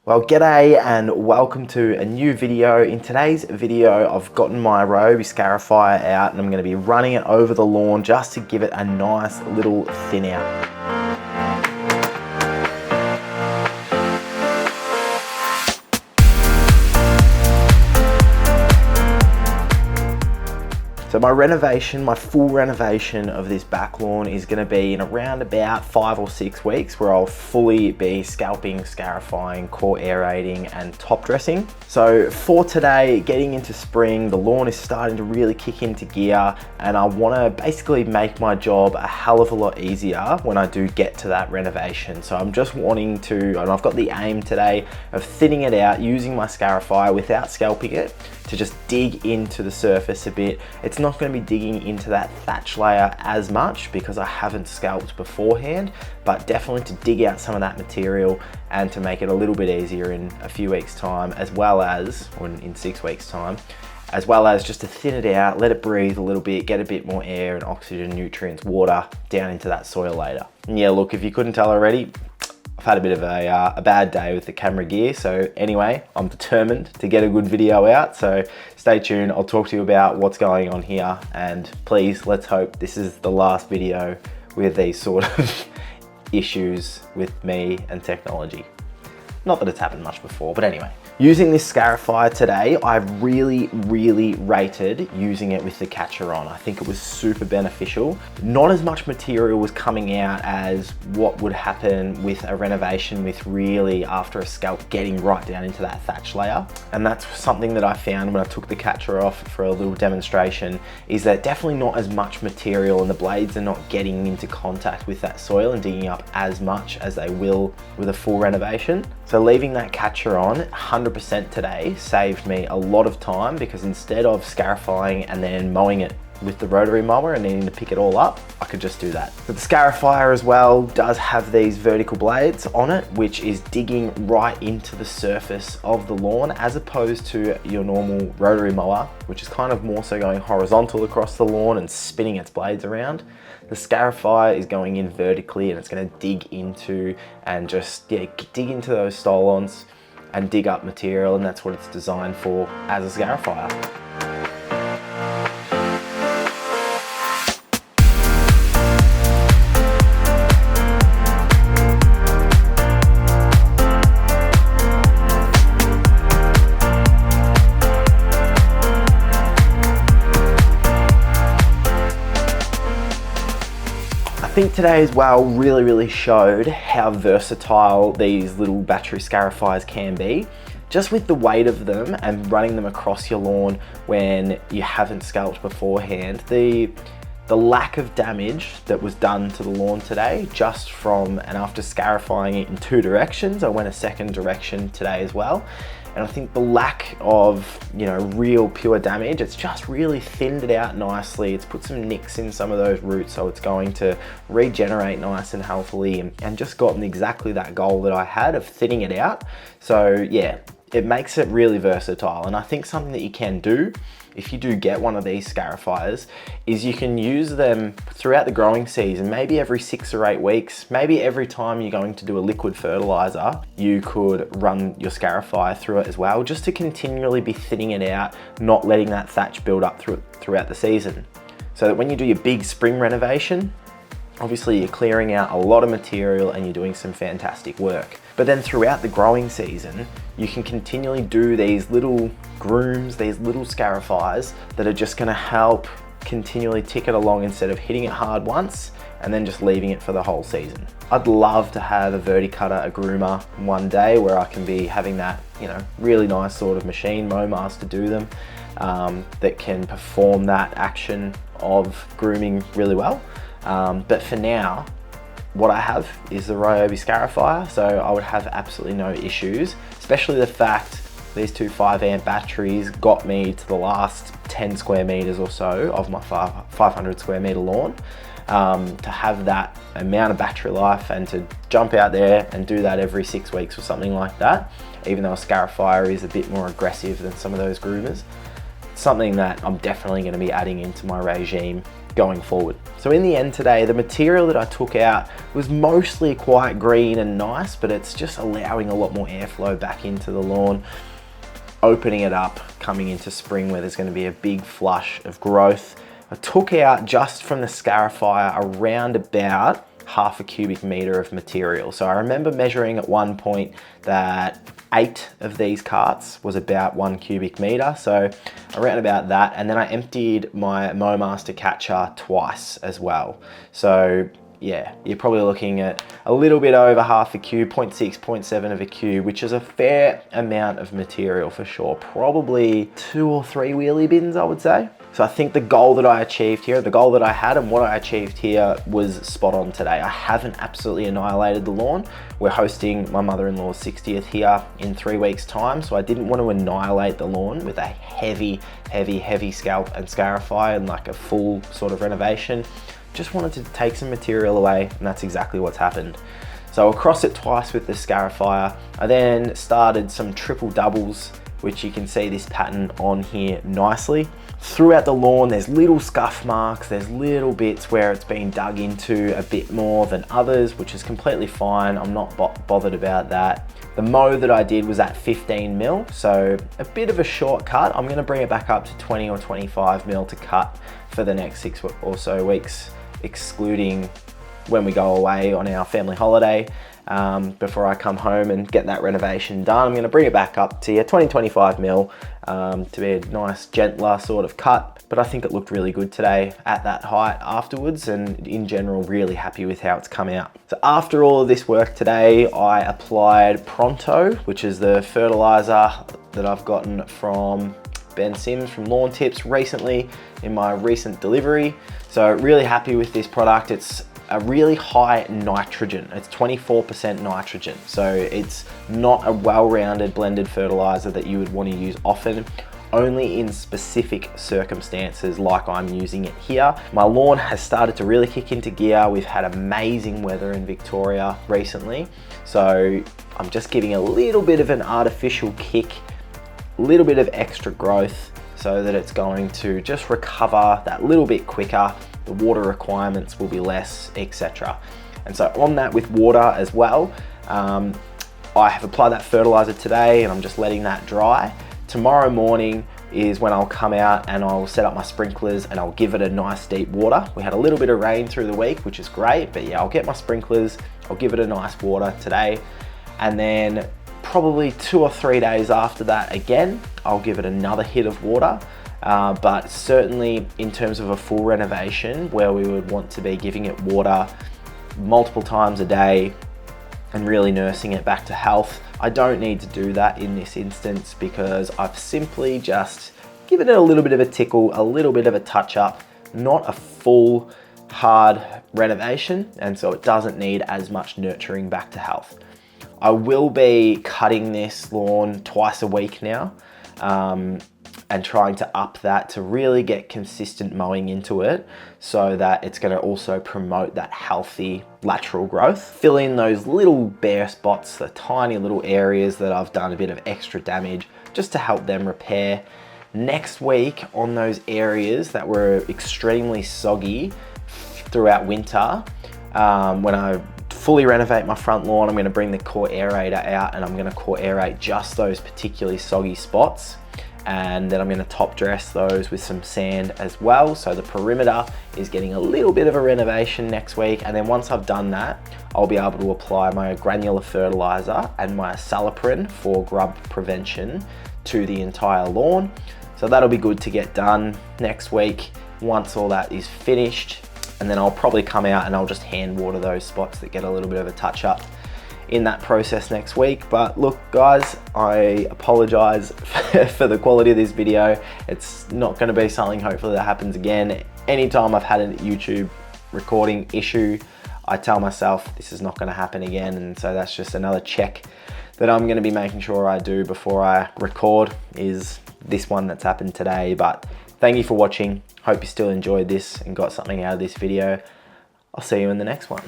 Well, g'day and welcome to a new video. In today's video, I've gotten my Ryobi scarifier out and I'm going to be running it over the lawn just to give it a nice little thin out. So my full renovation of this back lawn is going to be in around about 5 or 6 weeks, where I'll fully be scalping, scarifying, core aerating and top dressing. So for today, getting into spring, the lawn is starting to really kick into gear and I want to basically make my job a hell of a lot easier when I do get to that renovation. So I'm just wanting to, and I've got the aim today of thinning it out using my scarifier without scalping it, to just dig into the surface a bit. It's not going to be digging into that thatch layer as much because I haven't scalped beforehand, but definitely to dig out some of that material and to make it a little bit easier in a few weeks time, as well as, or in 6 weeks time, as well as just to thin it out, let it breathe a little bit, get a bit more air and oxygen, nutrients, water down into that soil later. And yeah, look, if you couldn't tell already, I've had a bit of a bad day with the camera gear. So anyway, I'm determined to get a good video out. So stay tuned. I'll talk to you about what's going on here. And please, let's hope this is the last video with these sort of issues with me and technology. Not that it's happened much before, but anyway. Using this scarifier today, I really rated using it with the catcher on. I think it was super beneficial. Not as much material was coming out as what would happen with a renovation, with really after a scalp getting right down into that thatch layer. And that's something that I found when I took the catcher off for a little demonstration, is that definitely not as much material and the blades are not getting into contact with that soil and digging up as much as they will with a full renovation. So leaving that catcher on 100% today saved me a lot of time, because instead of scarifying and then mowing it with the rotary mower and needing to pick it all up, I could just do that. But the scarifier as well does have these vertical blades on it, which is digging right into the surface of the lawn, as opposed to your normal rotary mower, which is kind of more so going horizontal across the lawn and spinning its blades around. The scarifier is going in vertically and it's going to dig into and just dig into those stolons and dig up material, and that's what it's designed for as a scarifier. I think today as well really showed how versatile these little battery scarifiers can be. Just with the weight of them and running them across your lawn when you haven't scalped beforehand, the lack of damage that was done to the lawn today, just from, and after scarifying it in 2 directions, I went a second direction today as well. And I think the lack of, real pure damage, it's just really thinned it out nicely. It's put some nicks in some of those roots, so it's going to regenerate nice and healthily, and just gotten exactly that goal that I had of thinning it out. So yeah, it makes it really versatile. And I think something that you can do if you do get one of these scarifiers is you can use them throughout the growing season, maybe every 6 or 8 weeks, maybe every time you're going to do a liquid fertilizer, you could run your scarifier through it as well, just to continually be thinning it out, not letting that thatch build up throughout the season. So that when you do your big spring renovation, obviously you're clearing out a lot of material and you're doing some fantastic work. But then throughout the growing season, you can continually do these little grooms, these little scarifiers that are just gonna help continually tick it along instead of hitting it hard once and then just leaving it for the whole season. I'd love to have a verticutter, a groomer one day where I can be having that, really nice sort of machine, Momas to do them, that can perform that action of grooming really well. But for now, what I have is the Ryobi scarifier, so I would have absolutely no issues, especially the fact these 2 5-amp batteries got me to the last 10 square meters or so of my 500 square meter lawn. To have that amount of battery life and to jump out there and do that every 6 weeks or something like that, even though a scarifier is a bit more aggressive than some of those groomers, something that I'm definitely going to be adding into my regime going forward. So in the end today, the material that I took out was mostly quite green and nice, but it's just allowing a lot more airflow back into the lawn, opening it up, coming into spring where there's going to be a big flush of growth. I took out just from the scarifier around about half a cubic meter of material. So I remember measuring at one point that 8 of these carts was about 1 cubic meter. So around about that. And then I emptied my MoMaster catcher twice as well. So yeah, you're probably looking at a little bit over half a cube, 0.6, 0.7 of a cube, which is a fair amount of material for sure. Probably 2 or 3 wheelie bins, I would say. So I think the goal that I achieved here, the goal that I had and what I achieved here was spot on today. I haven't absolutely annihilated the lawn. We're hosting my mother-in-law's 60th here in 3 weeks' time. So I didn't want to annihilate the lawn with a heavy scalp and scarifier and like a full sort of renovation. Just wanted to take some material away, and that's exactly what's happened. So across it twice with the scarifier. I then started some triple doubles, which you can see this pattern on here nicely. Throughout the lawn, there's little scuff marks, there's little bits where it's been dug into a bit more than others, which is completely fine. I'm not bothered about that. The mow that I did was at 15 mil, so a bit of a shortcut. I'm gonna bring it back up to 20 or 25 mil to cut for the next 6 or so weeks, excluding when we go away on our family holiday. Before I come home and get that renovation done, I'm going to bring it back up to 20-25 mil to be a nice gentler sort of cut. But I think it looked really good today at that height afterwards, and in general really happy with how it's come out. So after all of this work today, I applied Pronto, which is the fertilizer that I've gotten from Ben Sims from Lawn Tips recently in my recent delivery. So really happy with this product. It's a really high nitrogen. It's 24% nitrogen. So it's not a well-rounded blended fertilizer that you would want to use often, only in specific circumstances like I'm using it here. My lawn has started to really kick into gear. We've had amazing weather in Victoria recently. So I'm just giving a little bit of an artificial kick, a little bit of extra growth so that it's going to just recover that little bit quicker. The water requirements will be less, etc. And so on that with water as well, I have applied that fertilizer today and I'm just letting that dry. Tomorrow morning is when I'll come out and I'll set up my sprinklers and I'll give it a nice deep water. We had a little bit of rain through the week, which is great, but yeah, I'll get my sprinklers, I'll give it a nice water today. And then probably 2 or 3 days after that again, I'll give it another hit of water. But certainly in terms of a full renovation where we would want to be giving it water multiple times a day and really nursing it back to health, I don't need to do that in this instance because I've simply just given it a little bit of a tickle, a little bit of a touch up, not a full hard renovation, and so it doesn't need as much nurturing back to health. I will be cutting this lawn twice a week now. And trying to up that to really get consistent mowing into it so that it's going to also promote that healthy lateral growth. Fill in those little bare spots, the tiny little areas that I've done a bit of extra damage just to help them repair. Next week on those areas that were extremely soggy throughout winter, when I fully renovate my front lawn, I'm going to bring the core aerator out and I'm going to core aerate just those particularly soggy spots. And then I'm going to top dress those with some sand as well. So the perimeter is getting a little bit of a renovation next week. And then once I've done that, I'll be able to apply my granular fertilizer and my saliprin for grub prevention to the entire lawn. So that'll be good to get done next week once all that is finished. And then I'll probably come out and I'll just hand water those spots that get a little bit of a touch up in that process next week. But look guys, I apologize for the quality of this video. It's not going to be something hopefully that happens again. Anytime I've had a YouTube recording issue, I tell myself this is not going to happen again, and so that's just another check that I'm going to be making sure I do before I record, is this one that's happened today. But thank you for watching. Hope you still enjoyed this and got something out of this video. I'll see you in the next one.